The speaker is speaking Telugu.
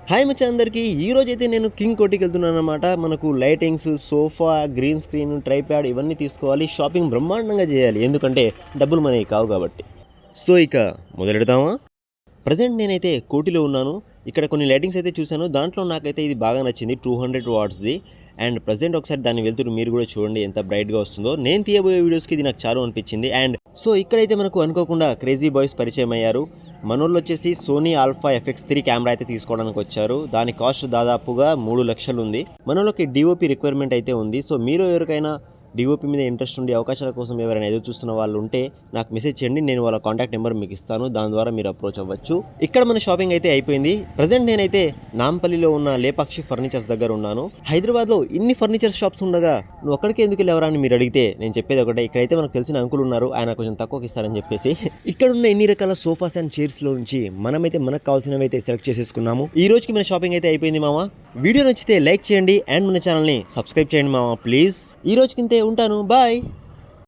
హాయ్ మచ్చా అందరికీ ఈరోజైతే నేను కింగ్ కోటికి వెళ్తున్నాను అనమాట. మనకు lightings, sofa, green screen, tripod ఇవన్నీ తీసుకోవాలి. షాపింగ్ బ్రహ్మాండంగా చేయాలి, ఎందుకంటే డబ్బులు మనకి కావు కాబట్టి. సో ఇక మొదలెడదామా? ప్రజెంట్ నేనైతే కోటిలో ఉన్నాను. ఇక్కడ కొన్ని లైటింగ్స్ అయితే చూశాను. దాంట్లో నాకైతే ఇది బాగా నచ్చింది, 200 వాట్స్ది. అండ్ ప్రజెంట్ ఒకసారి దాన్ని వెళ్తున్న మీరు కూడా చూడండి ఎంత బ్రైట్గా వస్తుందో. నేను తీయబోయే వీడియోస్కి ఇది నాకు చాలా అనిపించింది. అండ్ సో ఇక్కడైతే మనకు అనుకోకుండా క్రేజీ బాయ్స్ పరిచయం అయ్యారు. మనోళ్ళు వచ్చేసి సోనీ ఆల్ఫా FX3 కెమెరా అయితే తీసుకోవడానికి వచ్చారు. దాని కాస్ట్ దాదాపుగా 3 లక్షలు ఉంది. మనలోకి డిఓపి రిక్వైర్మెంట్ అయితే ఉంది. సో మీరు ఎవరికైనా డిఓపి మీద ఇంట్రెస్ట్ ఉండి అవకాశాల కోసం ఎవరైనా ఎదురు చూస్తున్న వాళ్ళు ఉంటే నాకు మెసేజ్ చేయండి, నేను వాళ్ళ కాంటాక్ట్ నెంబర్ మీకు ఇస్తాను. దాని ద్వారా మీరు అప్రోచ్ అవ్వచ్చు. ఇక్కడ మన షాపింగ్ అయితే అయిపోయింది. ప్రజెంట్ నేనైతే నాంపల్లిలో ఉన్న లేపాక్షి ఫర్నిచర్స్ దగ్గర ఉన్నాను. హైదరాబాద్లో ఇన్ని ఫర్నిచర్ షాప్స్ ఉండగా నువ్వు అక్కడికి ఎందుకు వెళ్ళవరా అని మీరు అడిగితే నేను చెప్పేది ఒకటే, ఇక్కడైతే మనకు తెలిసిన అంకుల్ ఉన్నారు, ఆయన కొంచెం తక్కువకి ఇస్తారని చెప్పేసి ఇక్కడ ఉన్న ఎన్ని రకాల సోఫాస్ అండ్ చైర్స్ లో నుంచి మనమైతే మనకు కావాల్సినవి అయితే సెలెక్ట్ చేసేసుకున్నాము. ఈ రోజుకి మన షాపింగ్ అయితే అయిపోయింది మామ. వీడియో నచ్చితే లైక్ చేయండి అండ్ మన ఛానల్ని సబ్స్క్రైబ్ చేయండి మామ ప్లీజ్. ఈ రోజుకింతే, ఉంటాను, బాయ్.